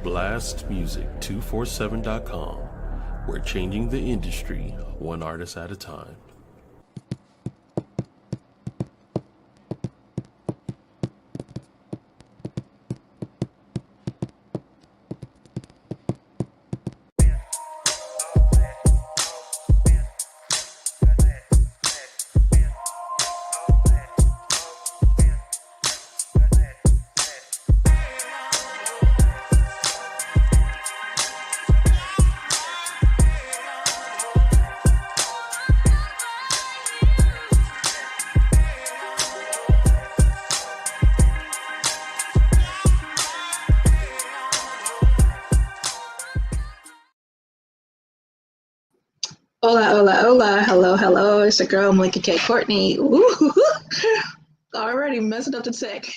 blastmusic247.com. We're changing the industry one artist at a time. Hola, hola, hola, hello, hello, it's your girl, Melikia K, Courtney. Ooh, already messing up the tech.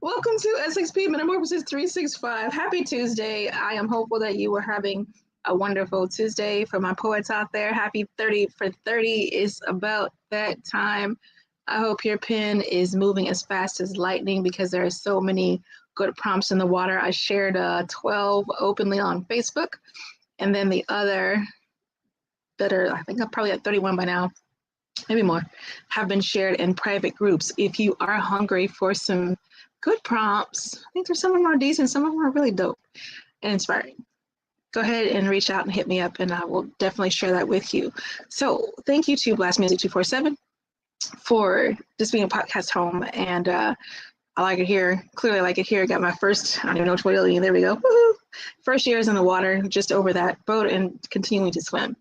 Welcome to SXP MetaMorphosis 365. Happy Tuesday. I am hopeful that you are having a wonderful Tuesday. For my poets out there, happy 30 for 30 is about that time. I hope your pen is moving as fast as lightning because there are so many good prompts in the water. I shared 12 openly on Facebook, and then the other I think I'm probably at 31 by now, maybe more, have been shared in private groups. If you are hungry for some good prompts, I think there's some of them are decent, some of them are really dope and inspiring. Go ahead and reach out and hit me up, and I will definitely share that with you. So thank you to Blast Music 247 for just being a podcast home, and I like it here. Clearly I like it here. Got my first, I don't even know which way to lean. There we go. Woo-hoo. First years in the water, just over that boat and continuing to swim.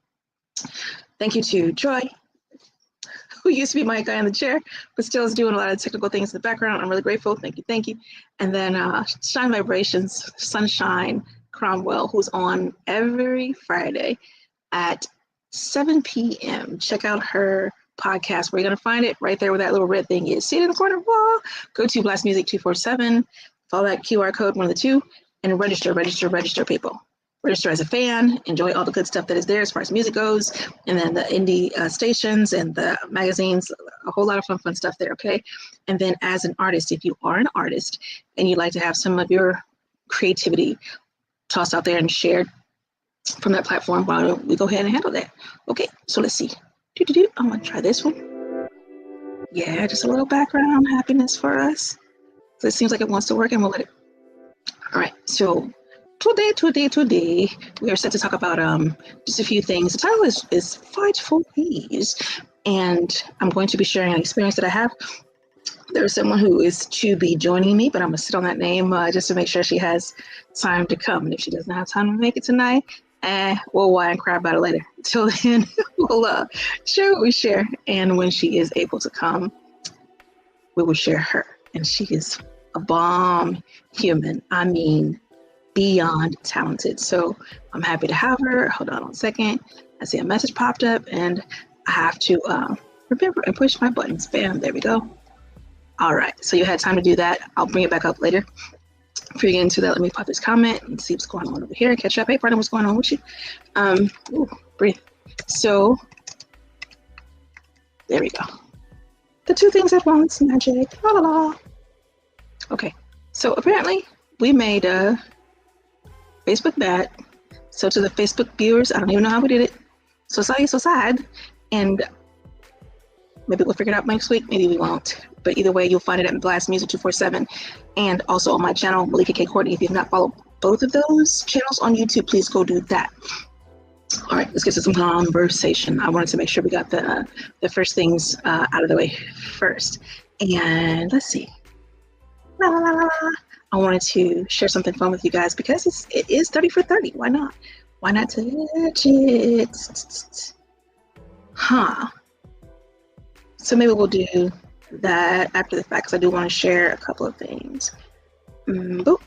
Thank you to Troy, who used to be my guy in the chair, but still is doing a lot of technical things in the background. I'm really grateful. Thank you, thank you. And then Shine Vibrations, Sunshine Cromwell, who's on every Friday at 7 p.m. Check out her podcast. Where you're going to find it right there where that little red thing is. See it in the corner? Wall. Go to Blast Music 247, follow that QR code, one of the two, and register, people. Register as a fan, enjoy all the good stuff that is there as far as music goes, and then the indie stations and the magazines, a whole lot of fun stuff there, okay? And then as an artist, if you are an artist and you'd like to have some of your creativity tossed out there and shared from that platform, why don't we go ahead and handle that? Okay, so let's see. I'm gonna try this one. Yeah, just a little background happiness for us. So it seems like it wants to work, and we'll let it. All right, so Today, we are set to talk about just a few things. The title is Fight for Ease, and I'm going to be sharing an experience that I have. There's someone who is to be joining me, but I'm going to sit on that name just to make sure she has time to come. And if she doesn't have time to make it tonight, we'll whine and cry about it later. Until then, we'll share what we share, and when she is able to come, we will share her. And she is a bomb human. I mean, beyond talented. So I'm happy to have her. Hold on 1 second. I see a message popped up and I have to remember and push my buttons. Bam, there we go. All right, so you had time to do that. I'll bring it back up later. Before you get into that, let me pop this comment and see what's going on over here. Catch up. Hey, partner, what's going on with you? Breathe. So there we go. The two things at once, magic. La la la. Okay, so apparently we made a Facebook bet. So to the Facebook viewers, I don't even know how we did it. So sorry, so sad. And maybe we'll figure it out next week. Maybe we won't. But either way, you'll find it at Blast Music 247 and also on my channel, Melikia K Courtney. If you've not followed both of those channels on YouTube, please go do that. All right, let's get to some conversation. I wanted to make sure we got the first things out of the way first. And let's see. La la la la. I wanted to share something fun with you guys because it is 30 for 30. Why not? Why not touch it? So maybe we'll do that after the fact because I do want to share a couple of things. Boop.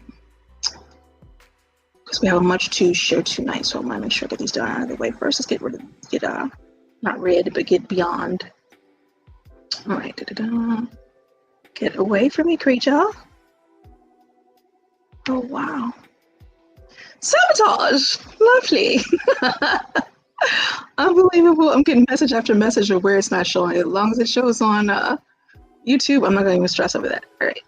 Because we have much to share tonight, so I want to make sure I get these done out of the way first. Let's get not rid, but get beyond. All right. Get away from me, creature. Oh, wow. Sabotage! Lovely! Unbelievable. I'm getting message after message of where it's not showing. As long as it shows on YouTube, I'm not going to even stress over that. All right.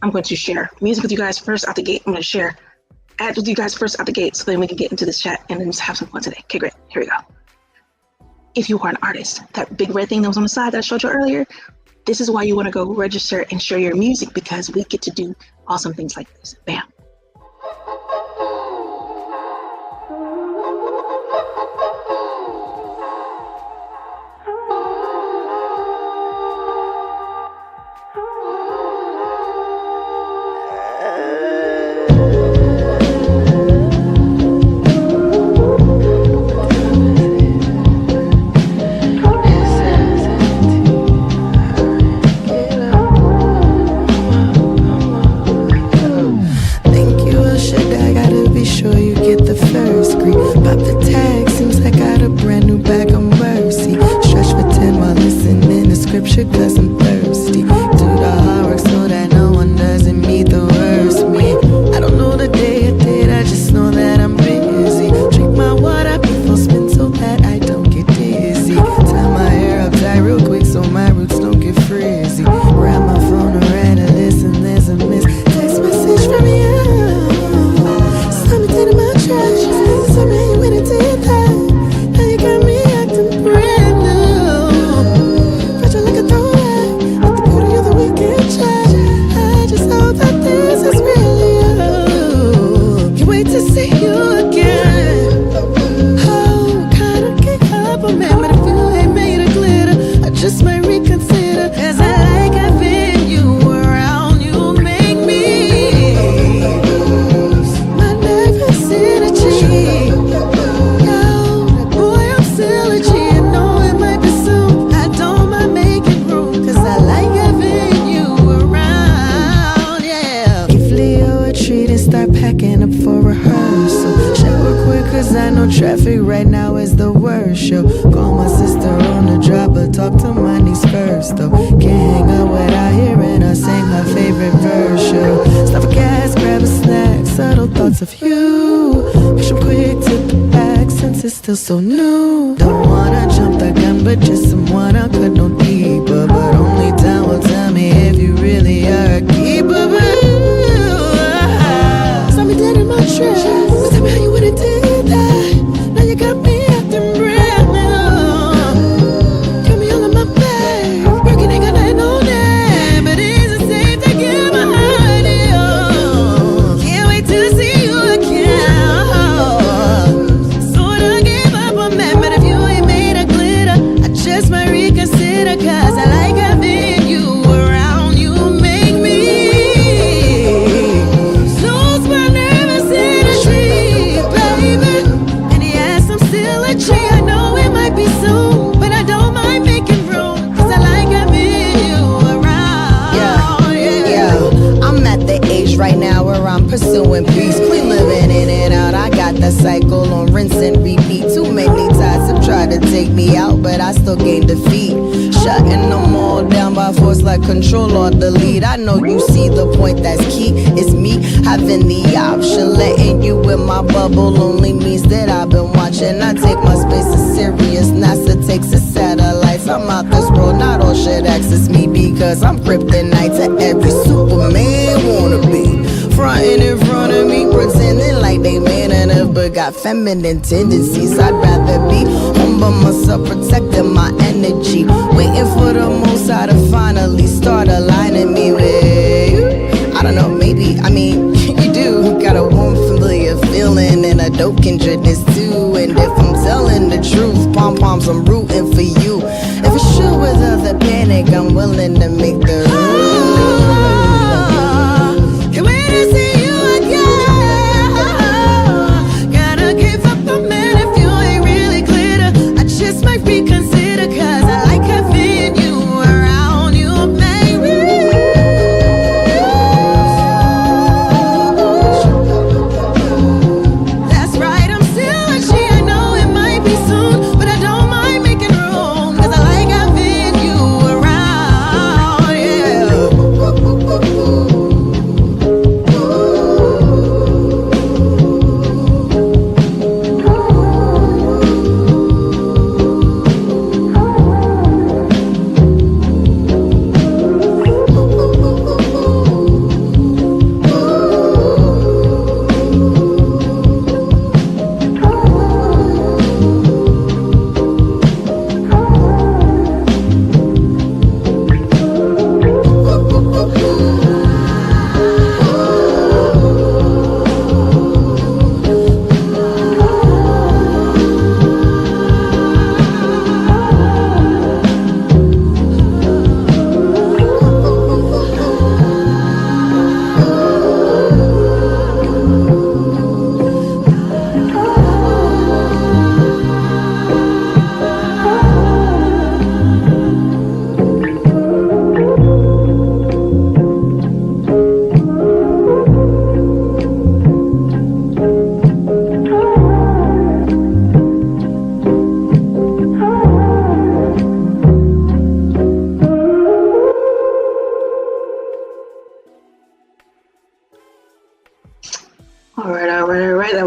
I'm going to share music with you guys first out the gate. I'm going to share ads with you guys first out the gate, so then we can get into this chat and then just have some fun today. Okay, great. Here we go. If you are an artist, that big red thing that was on the side that I showed you earlier, this is why you want to go register and share your music, because we get to do awesome things like this. Bam. So new, don't wanna jump the gun, but just someone I could know deeper. But only time will tell me if you really are a keeper. Saw me dead in my tracks. Tell me how you would've did that. Now you got me acting brand new. Got me all in my bag. Working ain't got nothing on that, but is it safe to get behind you? Can't wait to see you again. But if you ain't made of glitter, I just might reconsider, cause I like having you around. You make me lose my nervous energy, baby. And yes, I'm still a G. I know it might be soon, but I don't mind making room, cause I like having you around. Yeah. I'm at the age right now where I'm pursuing peace, clean living in and out. I got that cycle on rinse and repeat. Too many times have tried to take me out, but I still gain defeat. Shutting them all down by force like control or delete. I know you see the point that's key. It's me having the option. Letting you in my bubble only means that I've been watching. I take my space as serious. NASA takes its satellites. I'm out this world, not all shit access me, because I'm kryptonite to every Superman wanna be. Frontin' in front of me, pretending like they man enough, but got feminine tendencies. I'd rather be home by myself, protecting my energy, waiting for the most high to finally start aligning me with you. I don't know, maybe, I mean, you do got a warm, familiar feeling and a dope kindredness too. And if I'm telling the truth, pom-poms, I'm rooting for you. If it's true without the panic, I'm willing to make the room. Reconsider, cause I like having you around. You make me. That's right, I'm still a G. I know it might be soon, but I don't mind making room, cause I like having you around.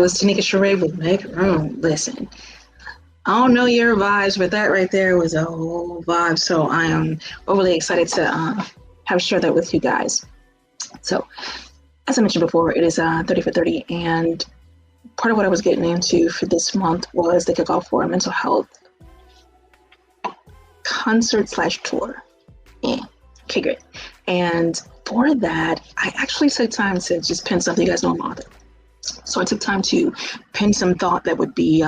was Tanika Sheree with Make Room. Listen, I don't know your vibes, but that right there was a whole vibe. So I am overly excited to have shared that with you guys. So, as I mentioned before, it is 30 for 30, and part of what I was getting into for this month was the kickoff for a mental health concert/tour. Okay, great. And for that, I actually took time to just pen something. You guys know I'm an author. So I took time to pen some thought that would be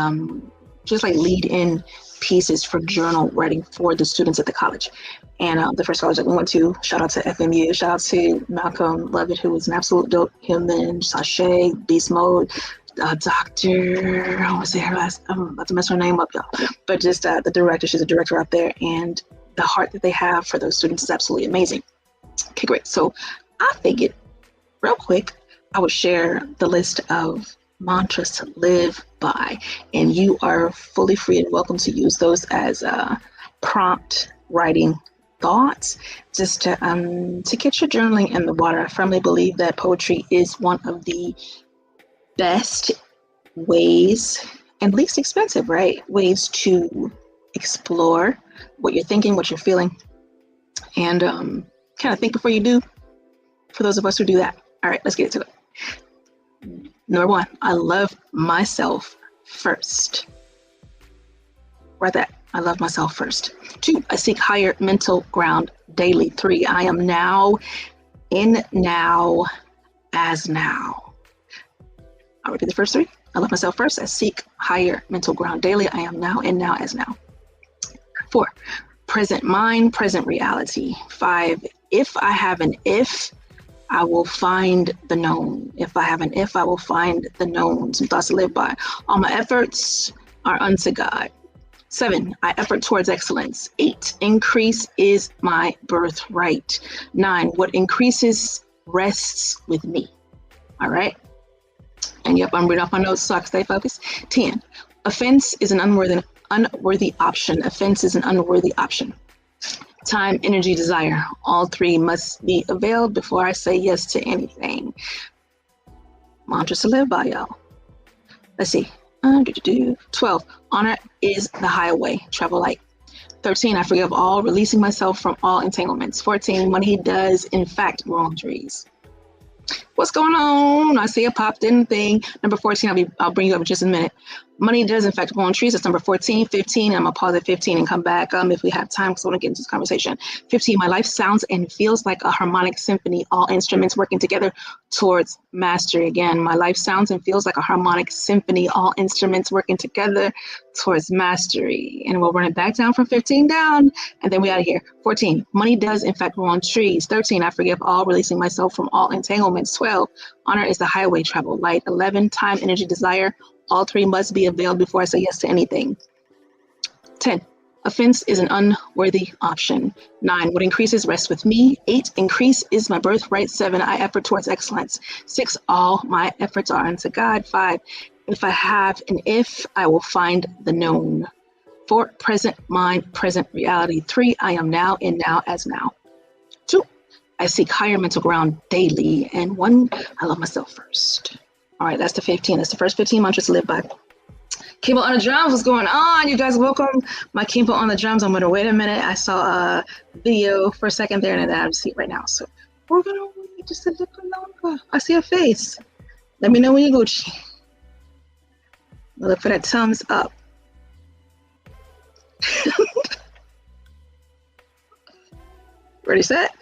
just like lead in pieces for journal writing for the students at the college. And the first college that we went to, shout out to FMU, shout out to Malcolm Lovett, who was an absolute dope human, Sashay, Beast Mode, Dr. I want to say her last, I'm about to mess her name up, y'all. But just the director, she's a director out there, and the heart that they have for those students is absolutely amazing. Okay, great. So I figured real quick, I would share the list of mantras to live by, and you are fully free and welcome to use those as prompt writing thoughts, just to get your journaling in the water. I firmly believe that poetry is one of the best ways and least expensive, right, ways to explore what you're thinking, what you're feeling, and kind of think before you do, for those of us who do that. All right, let's get into it. Number one, I love myself first. Write that. I love myself first. 2, I seek higher mental ground daily. 3, I am now in now as now. I'll repeat the first 3. I love myself first. I seek higher mental ground daily. I am now in now as now. 4, present mind, present reality. 5, if I have an if, I will find the known. If I have an if, I will find the known. Some thoughts to live by. All my efforts are unto God. 7, I effort towards excellence. 8, increase is my birthright. 9, what increases rests with me. All right. And yep, I'm reading off my notes so I can stay focused. 10, offense is an unworthy option. Offense is an unworthy option. Time, energy, desire. All 3 must be availed before I say yes to anything. Mantras to live by, y'all. Let's see. 12, honor is the highway, travel light. 13, I forgive all, releasing myself from all entanglements. 14, money does in fact grow on trees. What's going on? I see a popped in thing. Number 14, I'll bring you up in just a minute. Money does in fact grow on trees. That's number 14. 15, I'm gonna pause at 15 and come back if we have time, because I want to get into this conversation. 15, my life sounds and feels like a harmonic symphony, all instruments working together towards mastery. Again, my life sounds and feels like a harmonic symphony, all instruments working together towards mastery. And we'll run it back down from 15 down, and then we out of here. 14, money does in fact grow on trees. 13, I forgive all, releasing myself from all entanglements. 12, honor is the highway, travel light. 11, time, energy, desire. All 3 must be availed before I say yes to anything. 10, offense is an unworthy option. 9, what increases rests with me. 8, increase is my birthright. 7, I effort towards excellence. 6, all my efforts are unto God. 5, if I have an if, I will find the known. 4, present mind, present reality. 3, I am now in now as now. 2, I seek higher mental ground daily. And 1, I love myself first. All right, that's the 15. That's the first 15 mantras to live by. Kimbo on the drums, what's going on? You guys welcome. My Kimbo on the drums. I'm gonna wait a minute. I saw a video for a second there, and then I have to see it right now. So we're gonna wait just a little longer. I see a face. Let me know when you're Gucci. Look for that thumbs up. Ready, set?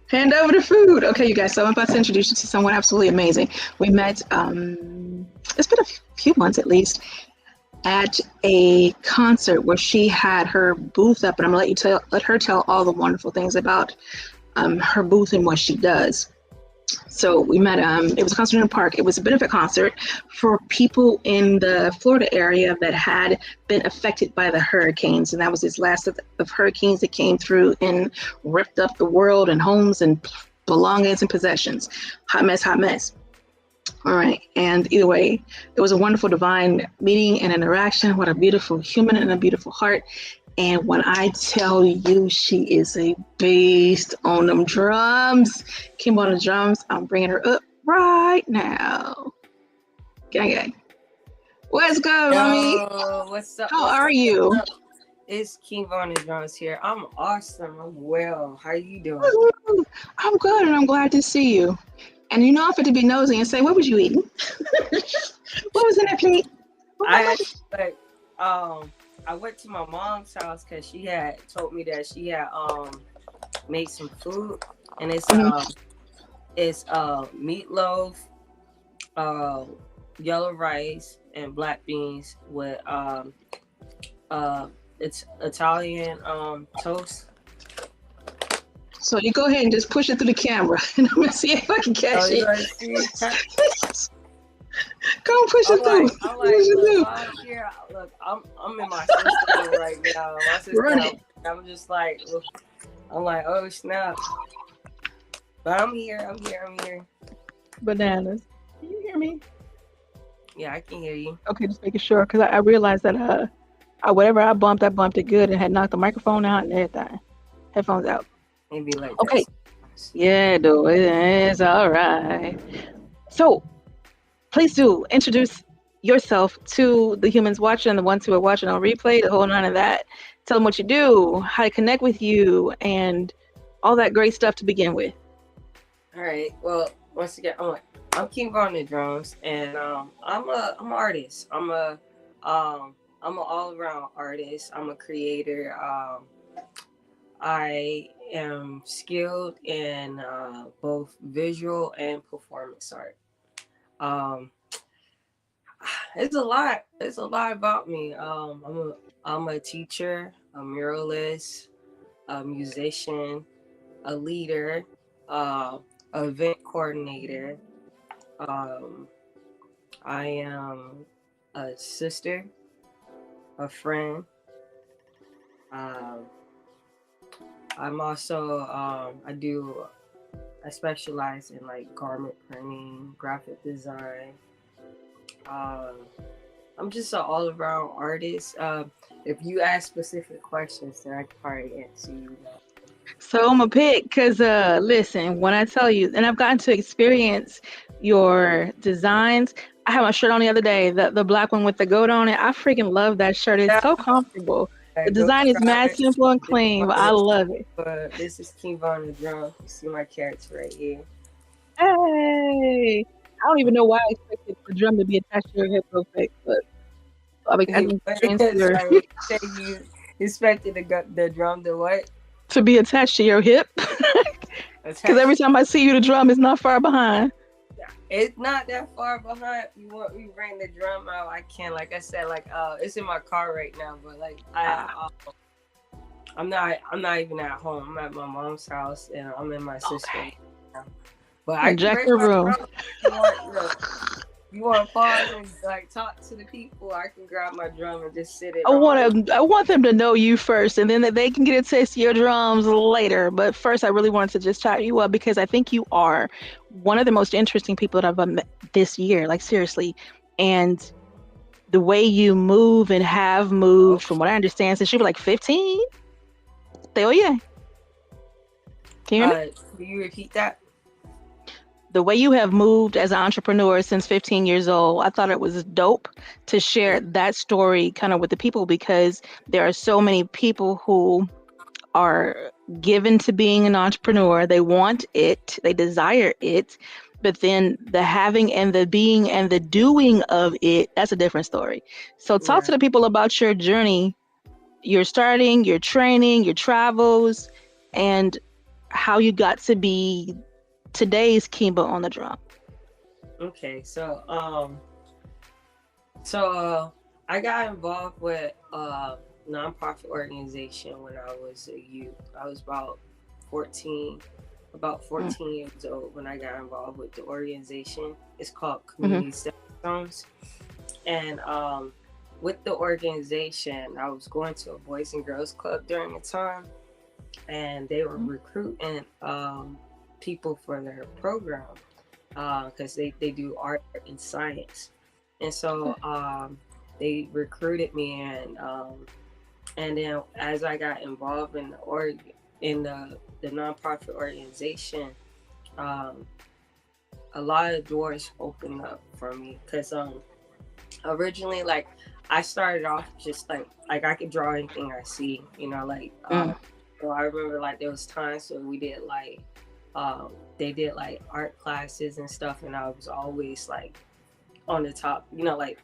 Hand over the food. Okay, you guys, so I'm about to introduce you to someone absolutely amazing. We met, it's been a few months at least, at a concert where she had her booth up, and I'm gonna let her tell all the wonderful things about her booth and what she does. So we met, it was a concert in the park. It was a benefit concert for people in the Florida area that had been affected by the hurricanes. And that was this last of hurricanes that came through and ripped up the world and homes and belongings and possessions. Hot mess, hot mess. All right. And either way, it was a wonderful divine meeting and interaction. What a beautiful human and a beautiful heart. And when I tell you she is a beast on them drums, Kim on the drums, I'm bringing her up right now. Gang, gang. What's good, mommy? Yo, what's up? How What's are up? you? What's up? It's King Von and Jones here. I'm awesome. I'm well. How you doing? Woo-hoo. I'm good, and I'm glad to see you. And you know, I'm fit to be nosy and say, what was you eating? What was in that plate? I actually, like, I went to my mom's house because she had told me that she had made some food, and it's meatloaf, uh yellow rice, and black beans with it's Italian toast. So you go ahead and just push it through the camera, and I'm gonna see if I can catch Oh, you it. gonna see? Go and push it through. I'm Push like, it look, through. I'm here. Look, I'm in my sister right now. My sister, Run it. I'm just like, I'm like, oh snap. But I'm here. Bananas. Can you hear me? Yeah, I can hear you. Okay, just making sure, because I realized that whatever I bumped it good and had knocked the microphone out and everything. Headphones out. Maybe like Okay. that. Yeah, dude, it's all right. So, please do introduce yourself to the humans watching and the ones who are watching on replay, the whole none of that. Tell them what you do, how to connect with you, and all that great stuff to begin with. All right. Well, once again, I'm King Von the Drums, and I'm an artist. I'm an all around artist. I'm a creator. I am skilled in both visual and performance art. Um, it's a lot. It's a lot about me. I'm a teacher, a muralist, a musician, a leader, event coordinator. Um, I am a sister, a friend. Um, I'm also I specialize in like garment printing, graphic design. I'm just an all around artist. If you ask specific questions, then I can probably answer you. So I'm a pick because listen, when I tell you, and I've gotten to experience your designs. I had my shirt on the other day, the black one with the goat on it. I freaking love that shirt. It's so comfortable. The Go design is mad subscribe. simple and clean, but I love it. This is King Von the Drum. You see my character right here. Hey, I don't even know why I expected the drum to be attached to your hip real quick, but I mean, Sorry, you expected the drum to what? to be attached to your hip. Because every time I see you, the drum is not far behind. It's not that far behind. We bring the drum out. I can, like I said, it's in my car right now. But like I'm not even at home. I'm at my mom's house and I'm in my sister's. Okay. But I can Jack the room. You want to pause and like talk to the people? I can grab my drum and just sit it. I want them to know you first, and then they can get a taste of your drums later. But first, I really wanted to just chat you up because I think you are one of the most interesting people that I've met this year. Like seriously, and the way you move and have moved, from what I understand, since you were like 15. Oh yeah. Can you hear me? Can you repeat that? The way you have moved as an entrepreneur since 15 years old, I thought it was dope to share that story kind of with the people, because there are so many people who are given to being an entrepreneur. They want it, they desire it, but then the having and the being and the doing of it, that's a different story. So talk to the people about your journey, your starting, your training, your travels, and how you got to be today's Kimba on the drum. Okay, so I got involved with a nonprofit organization when I was a youth. I was about 14 years old when I got involved with the organization. It's called Community Stepping Stones. And with the organization, I was going to a Boys and Girls Club during the time, and they were recruiting people for their program because they do art and science. And so they recruited me, and then as I got involved in the nonprofit organization, a lot of doors opened up for me because originally, like, I started off just like I could draw anything I see, you know, like so I remember like there was times when we did like they did like art classes and stuff, and I was always like on the top, you know, like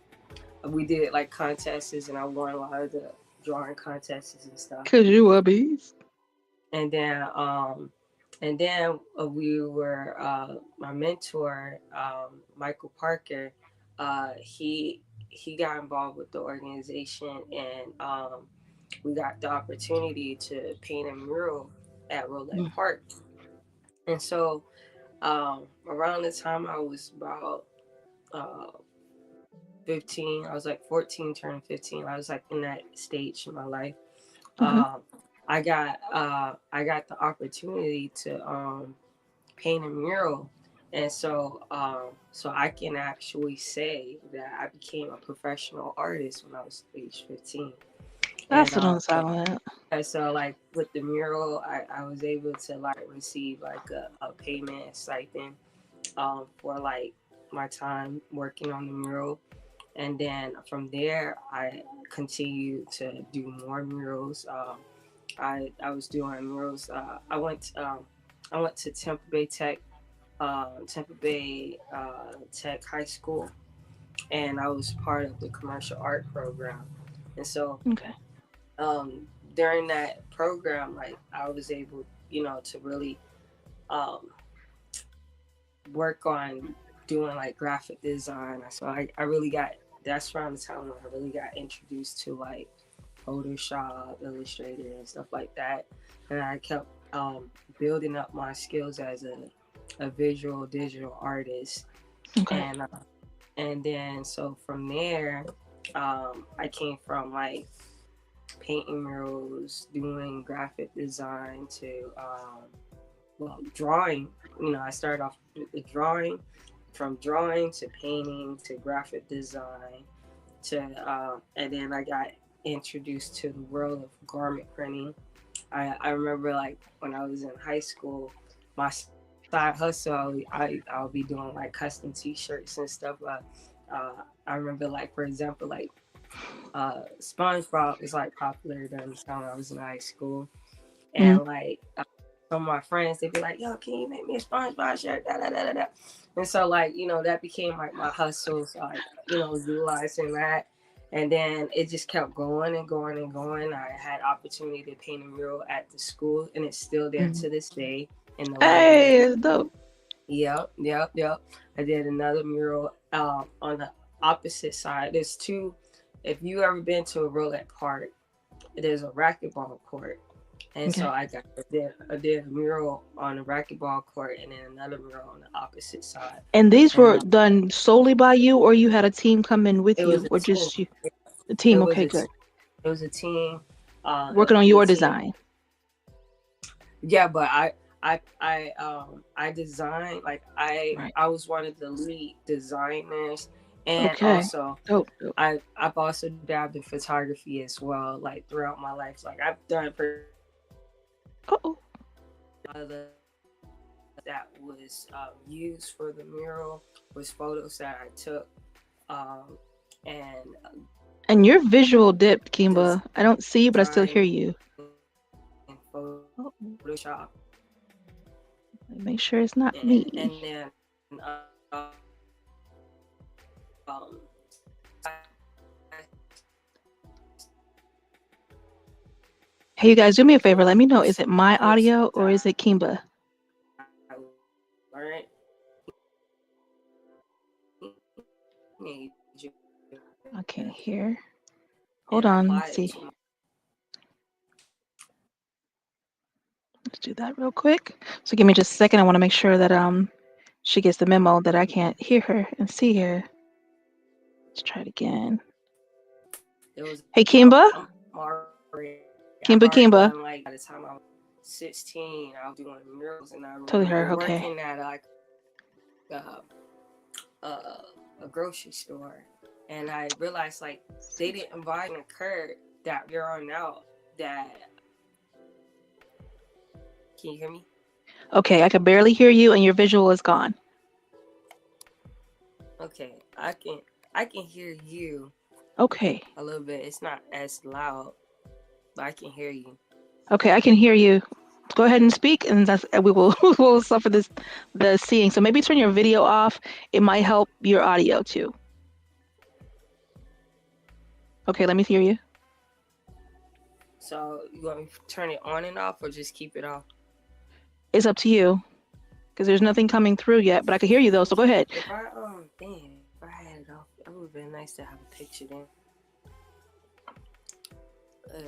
we did like contests and I won a lot of the drawing contests and stuff. Cause you a beast. And then we were my mentor, Michael Parker, he got involved with the organization, and we got the opportunity to paint a mural at Roulette Park. And so around the time I was about 15, I was like 14 turning 15, I was like in that stage in my life. I got the opportunity to paint a mural, and so I can actually say that I became a professional artist when I was age 15. That's what I'm talking. And so like with the mural, I was able to like receive like a payment stipend for like my time working on the mural. And then from there, I continued to do more murals. I was doing murals. I went to Tampa Bay Tech High School, and I was part of the commercial art program. And so, during that program, like I was able, you know, to really work on doing like graphic design. So I really got, that's around the time when I really got introduced to like Photoshop, Illustrator, and stuff like that. And I kept building up my skills as a visual digital artist. And then so from there, I came from like painting murals, doing graphic design to drawing. You know, I started off with drawing, from drawing to painting to graphic design to and then I got introduced to the world of garment printing. I remember like when I was in high school, my side hustle, I'll be doing like custom t-shirts and stuff. I remember like, for example, like SpongeBob was like popular during the time I was in high school. And like some of my friends, they'd be like, yo, can you make me a SpongeBob shirt? Da, da, da, da, da. And so like, you know, that became like my hustle. So like, you know, utilizing that. And then it just kept going and going and going. I had opportunity to paint a mural at the school, and it's still there to this day. In the it's dope. Yep. I did another mural on the opposite side. There's two. If you ever been to a Roulette Park, there's a racquetball court. And so I did a mural on the racquetball court, and then another mural on the opposite side. And these were done solely by you, or you had a team come in with you, or just you? The team. Okay, good. It was a team working on your design. Yeah, but I designed, like I was one of the lead designers, and also I've also dabbed in photography as well, like throughout my life. Like I've done that was used for the mural was photos that I took, and you're visual dipped, Kimba. I don't see you, but I still hear you. Photoshop. Make sure it's not me. And then hey, you guys, do me a favor. Let me know. Is it my audio or is it Kimba? All right. I can't hear. Hold on. Let's see. Let's do that real quick. So give me just a second. I want to make sure that she gets the memo that I can't hear her and see her. Let's try it again. Hey, Kimba. Kimba. Like by the time I was 16, I was doing murals, and I totally her. Okay. Working at like a grocery store, and I realized like they didn't invite a curve that you're on out. That can you hear me? Okay, I can barely hear you, and your visual is gone. Okay, I can hear you Okay. a little bit. It's not as loud, but I can hear you. Okay, I can hear you. Go ahead and speak, and that's we will we'll suffer the seeing. So maybe turn your video off. It might help your audio too. Okay, let me hear you. So you want me to turn it on and off, or just keep it off? It's up to you, because there's nothing coming through yet, but I can hear you though. So go ahead. If I damn, if I had it off, it would have been nice to have a picture then.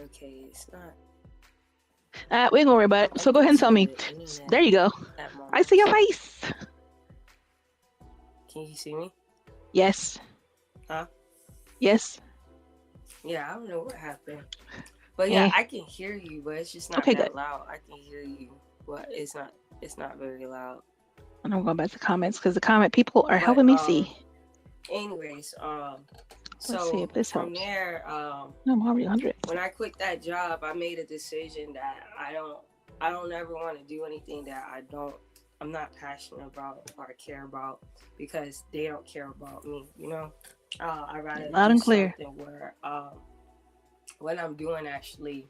Okay, it's not. We ain't gonna worry about it. So go ahead and tell me. There you go. I see your face. Can you see me? Yes. Huh? Yes. Yeah, I don't know what happened. But yeah, Eh. I can hear you, but it's just not Okay, that good. loud. I can hear you, but it's not very loud. And I'm going back to comments because the comment people are But helping me see. anyways, Let's see so if this from helps. there, No, I'm already 100. when I quit that job, I made a decision that I don't ever want to do anything that I'm not passionate about or care about, because they don't care about me, you know. I rather Loud do and clear. something where what I'm doing actually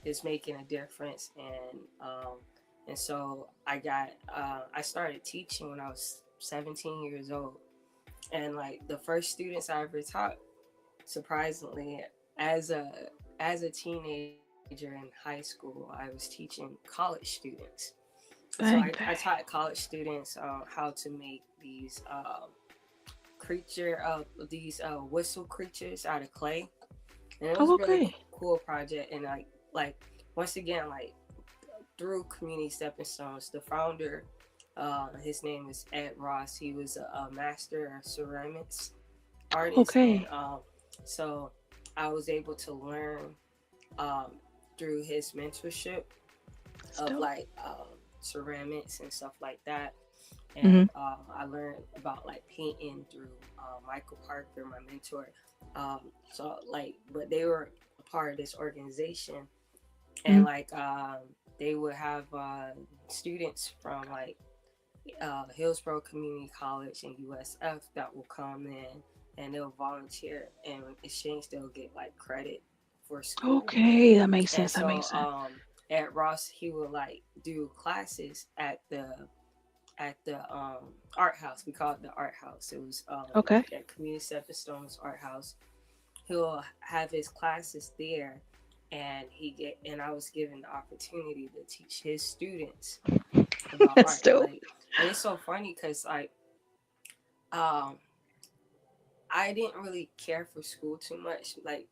is making a difference, and so I started teaching when I was 17 years old, and like the first students I ever taught, surprisingly, as a teenager in high school, I was teaching college students. So Bang, I bang. taught college students how to make these whistle creatures out of clay, and it was Oh, a really okay. cool project. And like once again, like through community stepping stones, the founder, his name is Ed Ross. He was a master of ceramics artist, and Okay. so I was able to learn through his mentorship That's of dope. like ceramics and stuff like that. Mm-hmm. And I learned about like painting through Michael Parker, my mentor. So like, but they were a part of this organization, and like they would have students from like Hillsborough Community College and USF that will come in, and they'll volunteer, and in exchange they'll get like credit for school. Okay, that makes And sense. That so makes sense. at Ross, he would like do classes at the art house. We call it the art house. It was Okay. at Community Stepping Stones Art House. He'll have his classes there, and I was given the opportunity to teach his students about That's art. dope. Like, and it's so funny because like I didn't really care for school too much. Like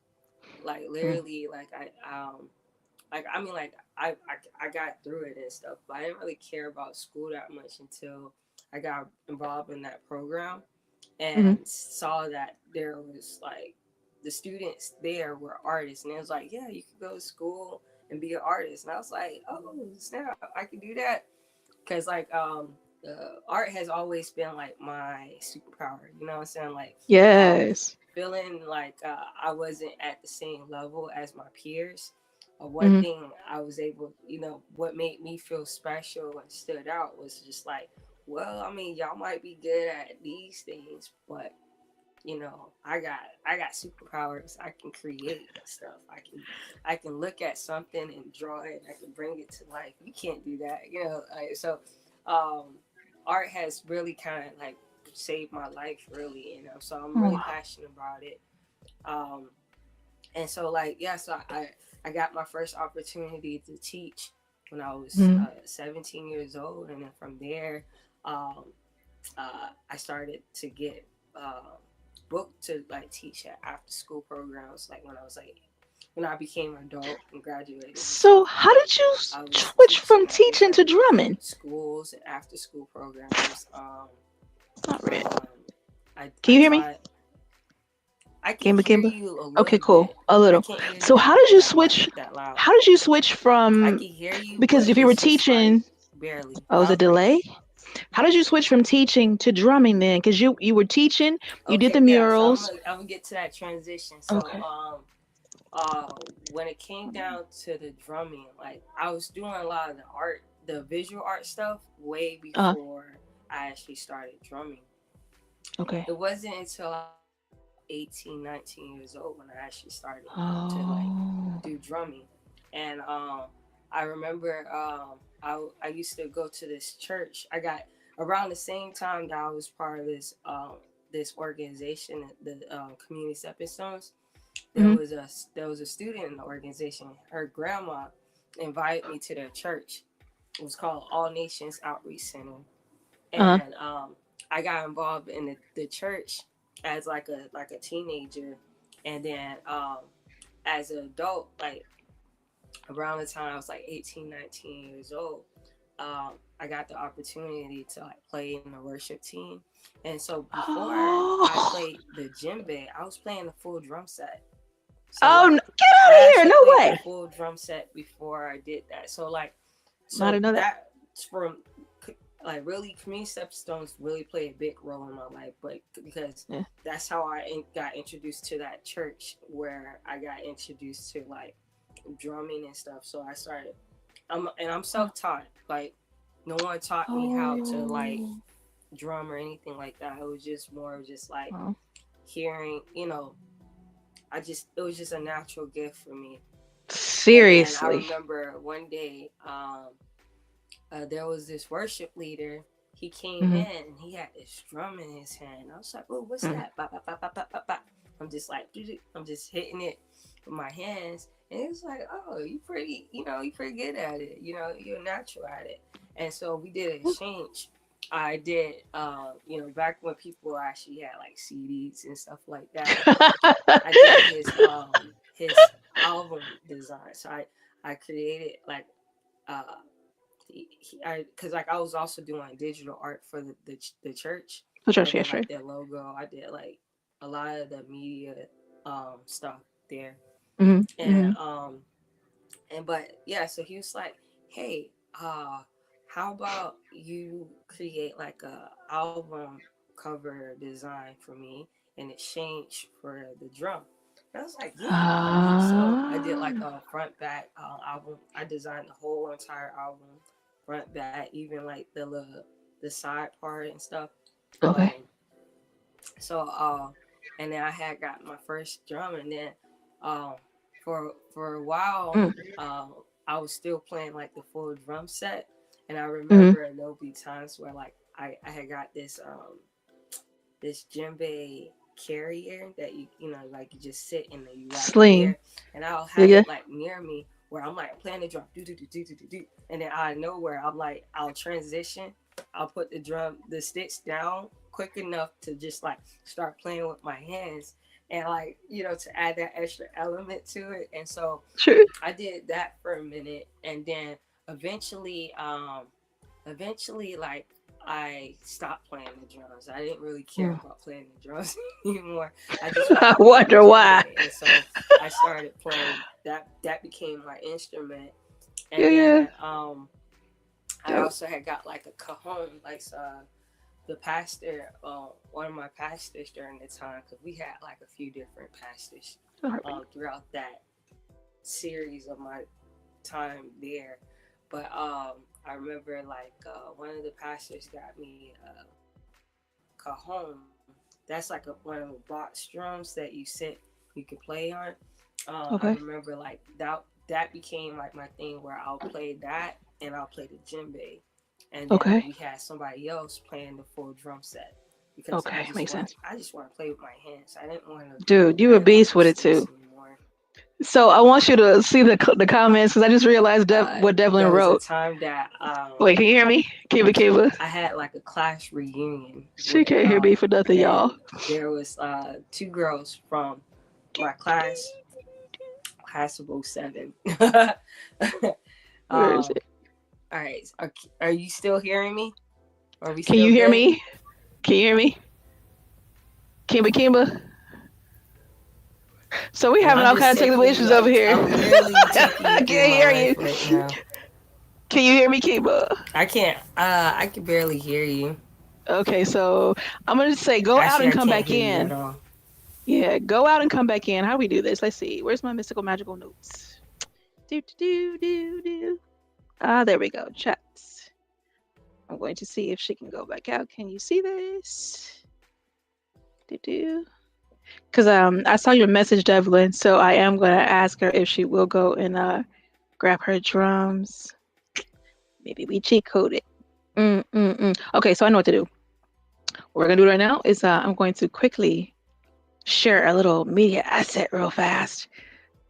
literally, like I mean, like I got through it and stuff, but I didn't really care about school that much until I got involved in that program Mm-hmm. and saw that there was like the students there were artists, and it was like, yeah, you could go to school and be an artist, and I was like, oh snap, I can do that, because like art has always been like my superpower, you know what I'm saying? Like Yes. feeling like I wasn't at the same level as my peers. One Mm-hmm. thing I was able, what made me feel special and stood out was just like, well, I mean, y'all might be good at these things, but I got superpowers. I can create stuff. I can look at something and draw it. I can bring it to life. You can't do that, so art has really kind of like saved my life, really, so I'm really Oh, passionate about it. And so like, yeah, so I got my first opportunity to teach when I was mm-hmm. 17 years old, and then from there I started to get booked to like teach at after school programs, like when I became an adult and graduated and So stuff. how did you I was switch from teaching at teaching to different drumming? schools and after school programs. Not really. I Can you hear me? taught. I can hear Kimba? you a Okay, little cool. bit. A I little. can't hear you So how did you that much, switch? that loud. How did you switch I from? can hear you, Because but if you were it's just like teaching, barely. oh, was a delay? How did you switch from teaching to drumming then? Because you were teaching, you did Okay, the yeah. So murals. I'm gonna get to that transition. Okay. So when it came down to the drumming, like I was doing a lot of the visual art stuff way before I actually started drumming. Okay. It wasn't until I was 18, 19 years old when I actually started to like Oh. do drumming. And I remember I used to go to this church. I got around the same time that I was part of this organization, the Community Stepping Stones. Mhm. There was a student in the organization. Her grandma invited me to their church. It was called All Nations Outreach Center, Uh-huh. and I got involved in the church as like a teenager, and then as an adult, like around the time I was like 18, 19 years old, I got the opportunity to like play in the worship team. And so before I Oh. played the djembe, I was playing the full drum set. So Oh, like get out I of here. actually No played the way. full drum set before I did that. So like I so didn't know that. that's from like really community stepstones really play a big role in my life, but because Yeah. that's how I got introduced to that church where I got introduced to like drumming and stuff. So I started I'm self-taught. Like no one taught me how to like Oh. drum or anything like that. It was just more of just like Oh. hearing, it was just a natural gift for me. And then I Seriously. remember one day there was this worship leader. He came Mhm. in and he had this drum in his hand. I was like, "Oh, what's Mhm. that?" Ba, ba, ba, ba, ba, ba, ba. I'm just like, I'm just hitting it with my hands, and it's like, "Oh, you pretty good at it. You're natural at it." And so we did an exchange. I did, back when people actually had like CDs and stuff like that. I did his album design. So I created like uh because like I was also doing digital art for the church. For sure, I yeah, did sure. like their logo. I did like a lot of the media stuff there, Mhm. and Mhm. but yeah. So he was like, "Hey, how about you create like a album cover design for me in exchange for the drum?" And I was like, "Yeah." So I did like Ah. a front back album. I designed the whole entire album, front back, even like the side part and stuff. Okay. Um, so and then I had got my first drum, and then um, for a while, Mm. I was still playing like the full drum set, and I Mhm. remember there'll be times where like I had got this djembe carrier that like you just sit and then you wrap it Sling. there, and I'll Yeah, have yeah. it like near me where I'm like playing the drum, do do do do do do do, and then out of nowhere I'm like I'll transition, I'll put the sticks down quick enough to just like start playing with my hands, and like to add that extra element to it. And so Sure. I did that for a minute, and then eventually like I stopped playing the drums. I didn't really care Mm. about playing the drums anymore. I just wanted I to play the wonder why. djembe, and so I started playing that. That became my instrument, Yeah, and yeah. then I Dope. also had got like a cajon, like the pastor, one of my pastors during the time, because we had like a few different pastors throughout that series of my time there. But I remember like one of the pastors got me cajon. That's like one of the box drums that you could play on. I Okay. remember like that became like my thing where I'll play that and I'll play the djembe, and then Okay. we had somebody else playing the full drum set because Okay. Makes sense. I just want to play with my hands. I didn't want to Dude, you worry a about beast no with it sticks too. anymore. So I want you to see the comments because I just realized what Devlin There was a wrote. time that Wait, can you hear me? Kiba Kiba. I had like a class reunion She with can't hear me for nothing, and y'all. there was two girls from my class of '07. Where is All it? right, are you still hearing me? Are we Can still you hear good? me? Can you hear me? Kimba Kimba. So we Well, having I'm all just kinds of technical taking you issues over like here. I'm literally taking you I through can't my hear you. life right now. Can you hear me, Kimba? I can't. I can barely hear you. Okay, so I'm gonna say go out Actually, and I come can't back hear you at in. all. Yeah, go out and come back in. How do we do this? Let's see. Where's my mystical magical notes? Do do do do do. Ah, there we go. Chats. I'm going to see if she can go back out. Can you see this? Because I saw your message, Devlin, so I am going to ask her if she will go and grab her drums. Maybe we cheat code it. Okay, so I know what to do. What we're going to do right now is I'm going to quickly share a little media asset real fast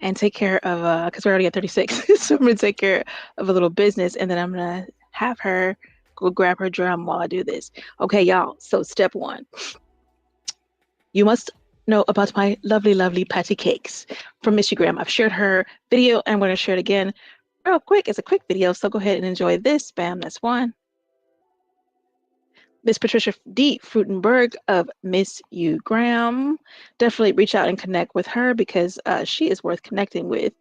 and take care of, because we're already at 36, so I'm going to take care of a little business, and then I'm going to have her go grab her drum while I do this. Okay, y'all, so step one. You must know about my lovely, lovely patty cakes from Miss Graham. I've shared her video, and I'm going to share it again real quick. It's a quick video, so go ahead and enjoy this. Bam, that's one. Miss Patricia D. Frutenberg of Miss U Graham. Definitely reach out and connect with her because she is worth connecting with.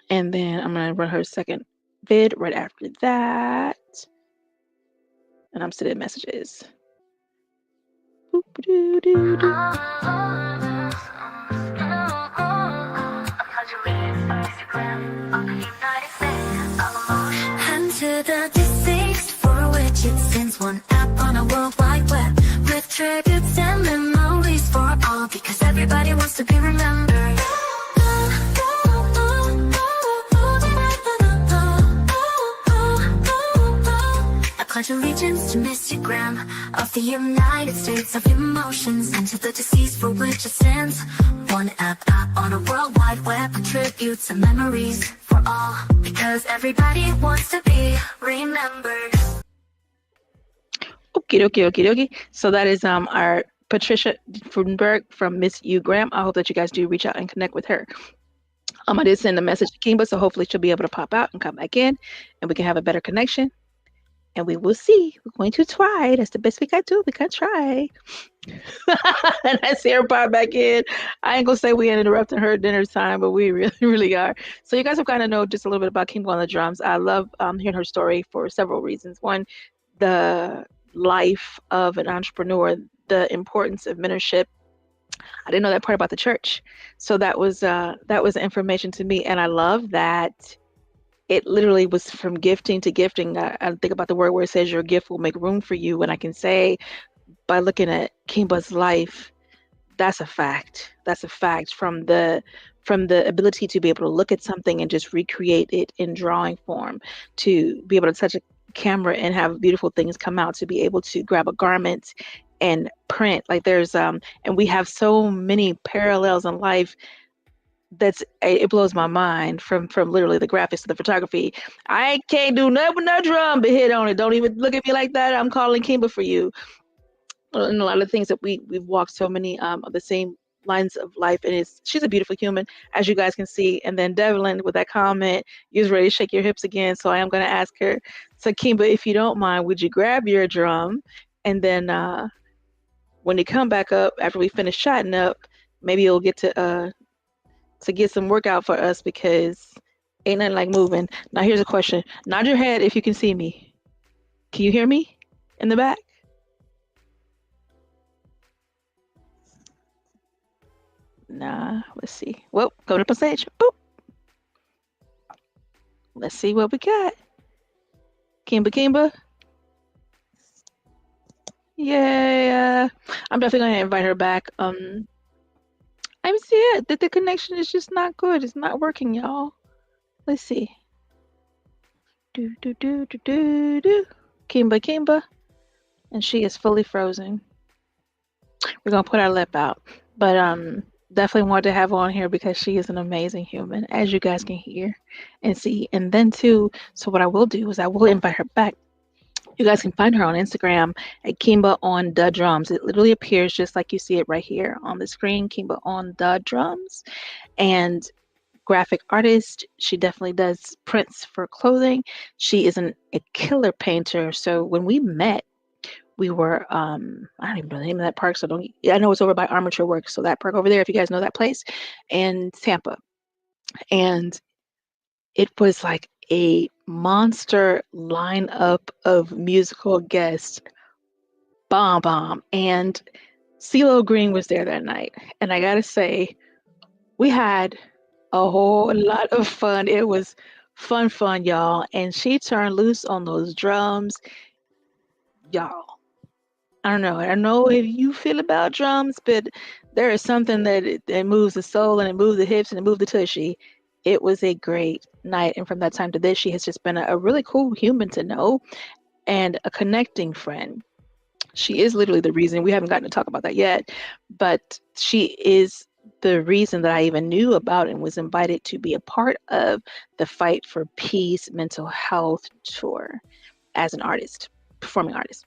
And then I'm going to run her second vid right after that. And I'm sending messages. And to the deceased, for which it sends one app on a world wide web with tributes and memories for all, because everybody wants to be remembered. I pledge allegiance to Miss Graham of the United States of Emotions, and to the deceased for which it stands. One app on a world wide web with tributes and memories for all, because everybody wants to be remembered. Okie dokie. So that is our Patricia Frudenberg from Miss U Graham. I hope that you guys do reach out and connect with her. I did send a message to Kimba, so hopefully she'll be able to pop out and come back in, and we can have a better connection. And we will see. We're going to try. That's the best we can do. We can try. And I see her pop back in. I ain't gonna say we interrupting her dinner time, but we really, really are. So you guys have kind of know just a little bit about Kimba on the drums. I love hearing her story for several reasons. One, the life of an entrepreneur, the importance of mentorship. I didn't know that part about the church, so that was information to me, and I love that. It literally was from gifting to gifting. I think about the word where it says your gift will make room for you. And I can say by looking at Kimba's life, that's a fact. That's a fact from the ability to be able to look at something and just recreate it in drawing form, to be able to touch a camera and have beautiful things come out, to be able to grab a garment and print. Like there's and we have so many parallels in life. It blows my mind from literally the graphics to the photography. I can't do nothing with no drum but hit on it. Don't even look at me like that. I'm calling Kimba for you. And a lot of things that we've walked so many of the same lines of life, and she's a beautiful human, as you guys can see. And then Devlin with that comment, you was ready to shake your hips again. So I am going to ask her. So Kimba, if you don't mind, would you grab your drum, and then when you come back up after we finish chatting up, maybe you'll get to get some workout for us, because ain't nothing like moving. Now here's a question. Nod your head if you can see me. Can you hear me in the back? Nah, let's see. Well, coming up on stage. Boop. Let's see what we got. Kimba. Yeah. I'm definitely gonna invite her back. I'm seeing that the connection is just not good. It's not working, y'all. Let's see. Do. Kimba. And she is fully frozen. We're gonna put our lip out. But definitely wanted to have her on here because she is an amazing human, as you guys can hear and see. And then too, so what I will do is I will invite her back. You guys can find her on Instagram at Kimba on the drums. It literally appears just like you see it right here on the screen, Kimba on the drums. And graphic artist, she definitely does prints for clothing. She is a killer painter. So when we met, we were I don't even know the name of that park, so I know it's over by Armature Works, so that park over there, if you guys know that place, in Tampa. And it was like a monster lineup of musical guests. Bomb. And CeeLo Green was there that night. And I gotta say, we had a whole lot of fun. It was fun, y'all. And she turned loose on those drums. Y'all, I don't know. I don't know if you feel about drums, but there is something that moves the soul and it moves the hips and it moves the tushy. It was a great night. And from that time to this, she has just been a really cool human to know and a connecting friend. She is literally the reason we haven't gotten to talk about that yet, but she is the reason that I even knew about and was invited to be a part of the Fight for Peace mental health tour as an artist, performing artist.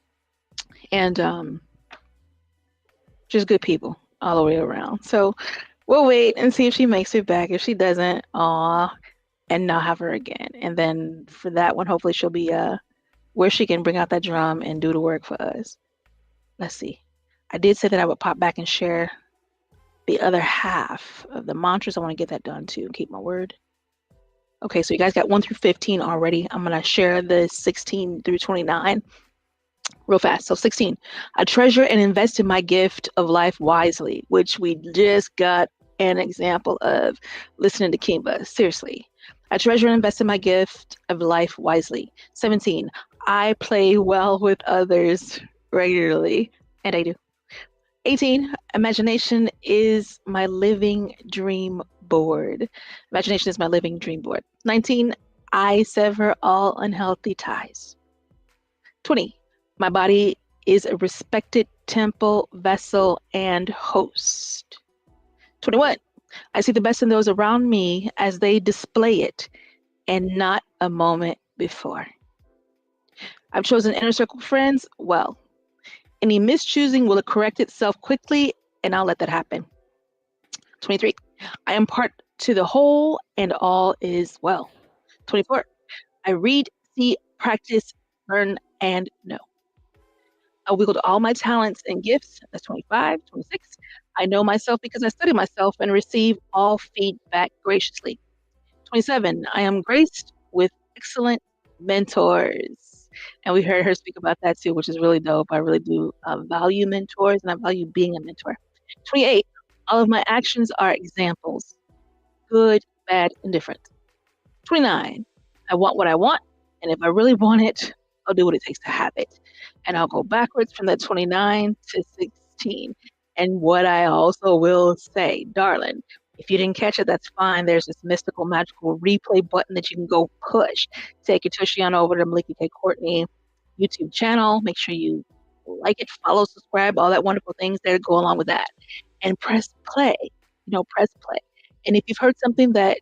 And just good people all the way around. So we'll wait and see if she makes it back. If she doesn't, aw, and not have her again. And then for that one, hopefully she'll be where she can bring out that drum and do the work for us. Let's see. I did say that I would pop back and share the other half of the mantras. I want to get that done too. Keep my word. Okay, so you guys got 1 through 15 already. I'm going to share the 16 through 29 real fast. So 16, I treasure and invest in my gift of life wisely, which we just got an example of listening to Kimba. Seriously. I treasure and invest in my gift of life wisely. 17, I play well with others regularly, and I do. 18, imagination is my living dream board. Imagination is my living dream board. 19, I sever all unhealthy ties. 20, my body is a respected temple, vessel, and host. 21, I see the best in those around me as they display it and not a moment before. I've chosen inner circle friends well. Any mischoosing will correct itself quickly, and I'll let that happen. 23, I impart to the whole, and all is well. 24, I read, see, practice, learn, and know. I wield all my talents and gifts. That's 25. 26, I know myself because I study myself and receive all feedback graciously. 27, I am graced with excellent mentors. And we heard her speak about that too, which is really dope. I really do value mentors and I value being a mentor. 28, all of my actions are examples, good, bad, and different. 29, I want what I want. And if I really want it, I'll do what it takes to have it. And I'll go backwards from that 29 to 16. And what I also will say, darling, if you didn't catch it, that's fine. There's this mystical, magical replay button that you can go push. Take your tushy on over to Melikia K. Courtney YouTube channel. Make sure you like it, follow, subscribe, all that wonderful things that go along with that. And press play. Press play. And if you've heard something that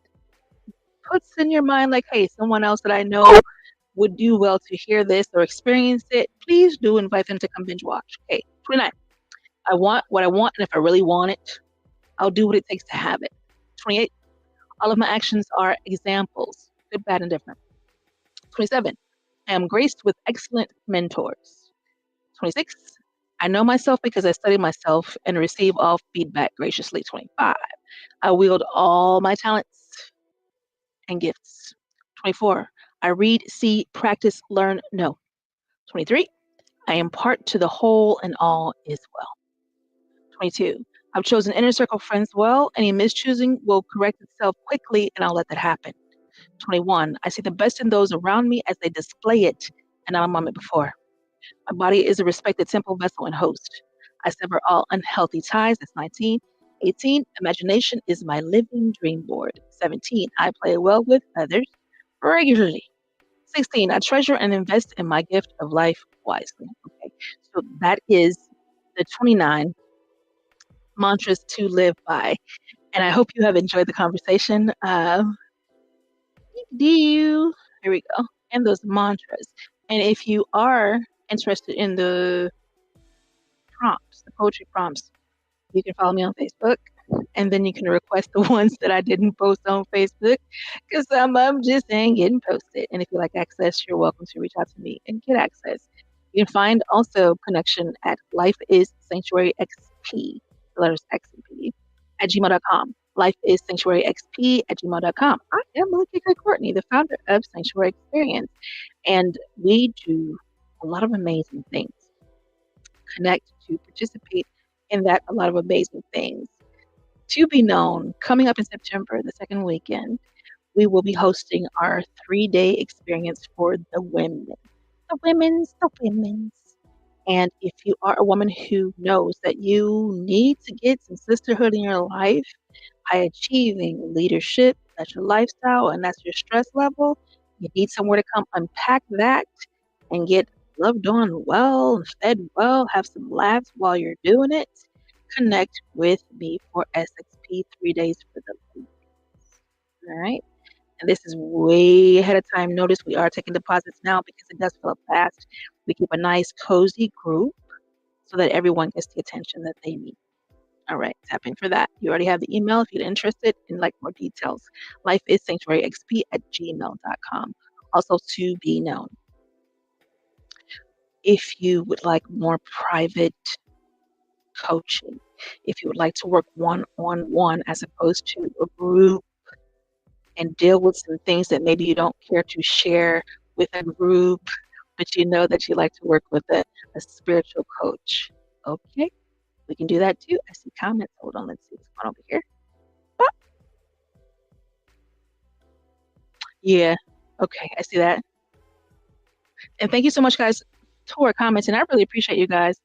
puts in your mind like, hey, someone else that I know would do well to hear this or experience it, please do invite them to come binge watch. Okay, 29. I want what I want, and if I really want it, I'll do what it takes to have it. 28. All of my actions are examples, good, bad, and different. 27. I am graced with excellent mentors. 26. I know myself because I study myself and receive all feedback graciously. 25. I wield all my talents and gifts. 24. I read, see, practice, learn, know. 23. I impart to the whole and all is well. 22. I've chosen inner circle friends well. Any mischoosing will correct itself quickly, and I'll let that happen. 21. I see the best in those around me as they display it, and not a moment before. My body is a respected temple, vessel, and host. I sever all unhealthy ties. That's 19. 18. Imagination is my living dream board. 17. I play well with others regularly. 16. I treasure and invest in my gift of life wisely. Okay, so that is the 29 mantras to live by. And I hope you have enjoyed the conversation. Here we go. And those mantras. And if you are interested in the prompts, the poetry prompts, you can follow me on Facebook. And then you can request the ones that I didn't post on Facebook because some of them just ain't getting posted. And if you like access, you're welcome to reach out to me and get access. You can find also connection at Life is Sanctuary XP, the letters X and P, at gmail.com. Life is Sanctuary XP at gmail.com. I am Melikia K. Courtney, the founder of Sanctuary Experience. And we do a lot of amazing things. Connect to participate in that, a lot of amazing things. To be known, coming up in September, the second weekend, we will be hosting our 3-day experience for the women. The women's. And if you are a woman who knows that you need to get some sisterhood in your life, high achieving leadership, that's your lifestyle and that's your stress level, you need somewhere to come unpack that and get loved on well and fed well, have some laughs while you're doing it, connect with me for SXP 3 days for the week. All right. And this is way ahead of time. Notice we are taking deposits now because it does fill up fast. We keep a nice, cozy group so that everyone gets the attention that they need. All right, tap in for that. You already have the email if you're interested in like more details. lifeissanctuaryxp@gmail.com. Also to be known. If you would like more private coaching, if you would like to work one-on-one as opposed to a group and deal with some things that maybe you don't care to share with a group, but you know that you like to work with a spiritual coach. Okay, we can do that too. I see comments. Hold on, let's see what's going on over here. Ah. Yeah, okay, I see that. And thank you so much, guys, who are commenting. I really appreciate you guys'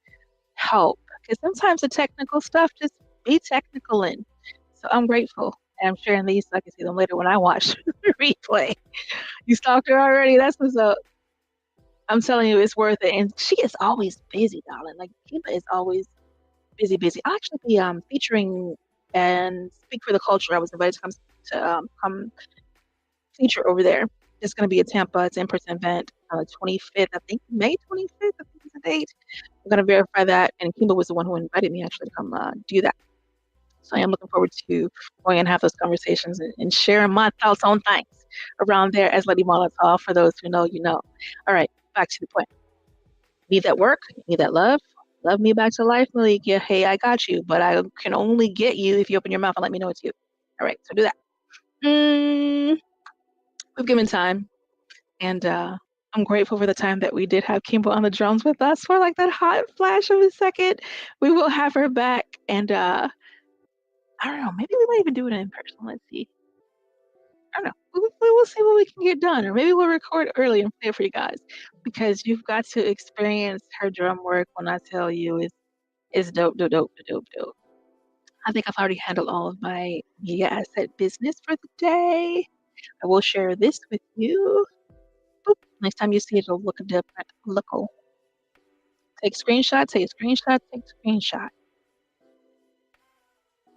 help because sometimes the technical stuff just be technical in. So I'm grateful. And I'm sharing these so I can see them later when I watch the replay. You stalked her already? That's what's up. I'm telling you, it's worth it. And she is always busy, darling. Like, Kiba is always busy, busy. I'll actually be featuring and speak for the culture. I was invited to come feature over there. It's going to be in Tampa. It's an in-person event on the 25th. I think May 25th. I think is the date. I'm going to verify that. And Kimba was the one who invited me actually to come do that. So I am looking forward to going and have those conversations and sharing my thoughts on things around there as Lady Molotov. For those who know, you know. All right, back to the point. Need that work? Need that love? Love me back to life, Melikia. Hey, I got you, but I can only get you if you open your mouth and let me know it's you. All right, so do that. We've given time, and I'm grateful for the time that we did have Kimbo on the drums with us for like that hot flash of a second. We will have her back, and I don't know, maybe we might even do it in person. Let's see. I don't know. We will see what we can get done, or maybe we'll record early and play it for you guys because you've got to experience her drum work. When I tell you, it's dope, dope, dope, dope, dope. I think I've already handled all of my media asset business for the day. I will share this with you. Boop. Next time you see it, it'll look different. Look. Take screenshot, take a screenshot, take a screenshot.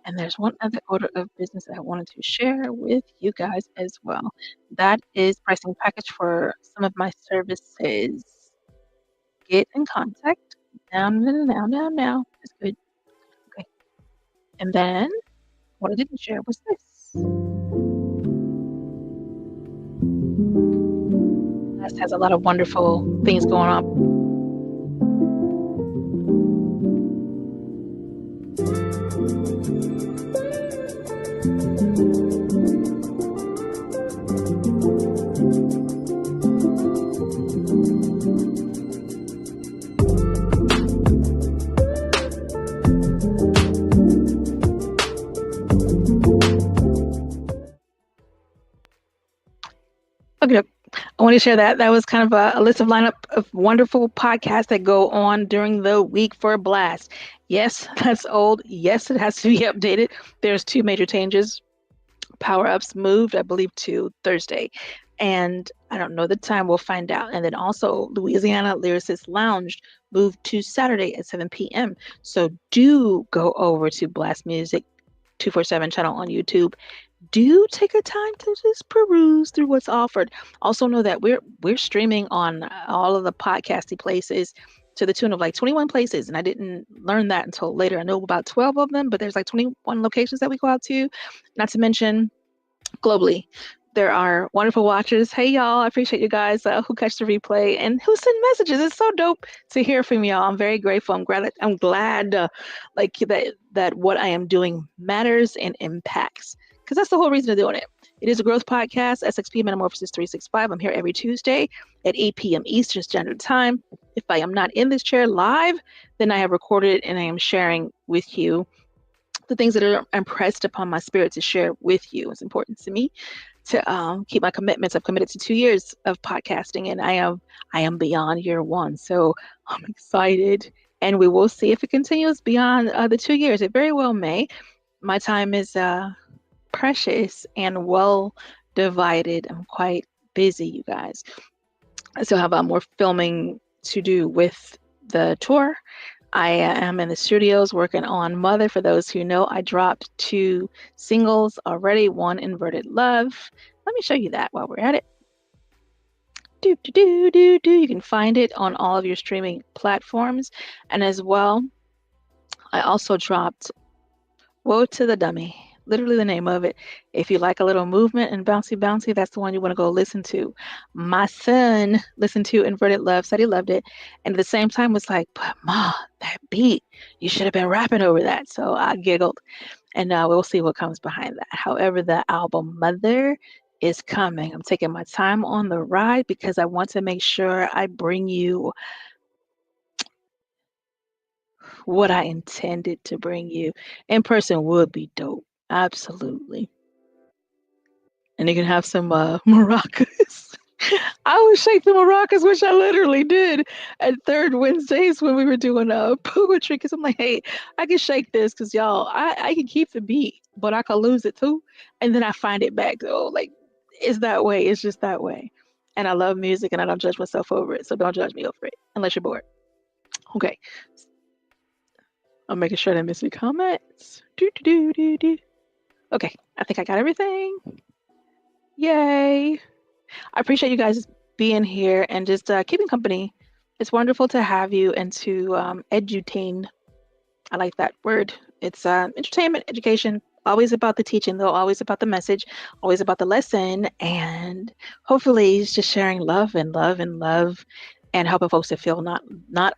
And there's one other order of business that I wanted to share with you guys as well. That is pricing package for some of my services. Get in contact. Now. That's good. Okay. And then what I didn't share was this. BLAST has a lot of wonderful things going on. Okay, I want to share that. That was kind of a list of lineup of wonderful podcasts that go on during the week for BLAST. Yes, that's old. Yes, it has to be updated. There's 2 major changes. Power Ups moved, I believe, to Thursday. And I don't know the time. We'll find out. And then also Louisiana Lyricist Lounge moved to Saturday at 7 p.m. So do go over to BLAST Music 247 channel on YouTube. Do take a time to just peruse through what's offered. Also know that we're streaming on all of the podcasty places to the tune of like 21 places. And I didn't learn that until later. I know about 12 of them, but there's like 21 locations that we go out to. Not to mention globally. There are wonderful watchers. Hey, y'all. I appreciate you guys who catch the replay and who send messages. It's so dope to hear from y'all. I'm very grateful. I'm glad like that what I am doing matters and impacts. Because that's the whole reason of doing it. It is a growth podcast, SXP MetaMorphosis 365. I'm here every Tuesday at 8 p.m. Eastern Standard Time. If I am not in this chair live, then I have recorded it and I am sharing with you the things that are impressed upon my spirit to share with you. It's important to me to keep my commitments. I've committed to 2 years of podcasting, and I am beyond year one. So I'm excited, and we will see if it continues beyond the 2 years. It very well may. My time is precious and well divided. I'm quite busy, you guys. I still have more filming to do with the tour. I am in the studios working on Mother. For those who know, I dropped 2 singles already, one Inverted Love. Let me show you that while we're at it. Do, do, do, do, do. You can find it on all of your streaming platforms. And as well, I also dropped Woe to the Dummy, literally the name of it. If you like a little movement and bouncy bouncy, that's the one you want to go listen to. My son listened to Inverted Love, said he loved it, and at the same time was like, but Ma, that beat, you should have been rapping over that. So I giggled, and we'll see what comes behind that. However, the album Mother is coming. I'm taking my time on the ride because I want to make sure I bring you what I intended to bring you. In person would be dope. Absolutely. And you can have some maracas. I would shake the maracas, which I literally did at Third Wednesdays when we were doing poetry. Because I'm like, hey, I can shake this because y'all, I can keep the beat, but I can lose it too. And then I find it back. So, like, it's that way. It's just that way. And I love music and I don't judge myself over it. So don't judge me over it unless you're bored. Okay. I'm making sure I didn't miss any comments. Okay, I think I got everything. Yay. I appreciate you guys being here and just keeping company. It's wonderful to have you and to edutain. I like that word. It's entertainment, education, always about the teaching, though, always about the message, always about the lesson, and hopefully it's just sharing love and love and love and helping folks to feel not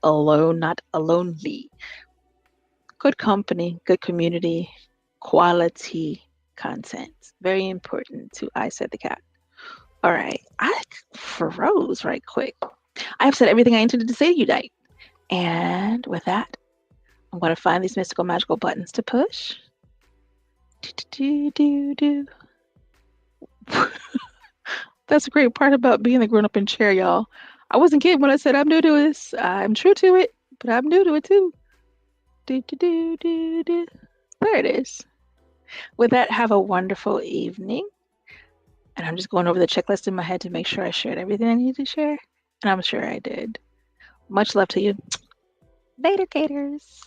alone, not lonely. Good company, good community, quality content. Very important to ISSA the cat. All right, I froze right quick. I have said everything I intended to say to you tonight. And with that, I'm going to find these mystical magical buttons to push. That's a great part about being the grown-up in chair, y'all. I wasn't kidding when I said I'm new to this. I'm true to it, but I'm new to it too. There it is. With that, have a wonderful evening. And I'm just going over the checklist in my head to make sure I shared everything I needed to share. And I'm sure I did. Much love to you. Later, Gators.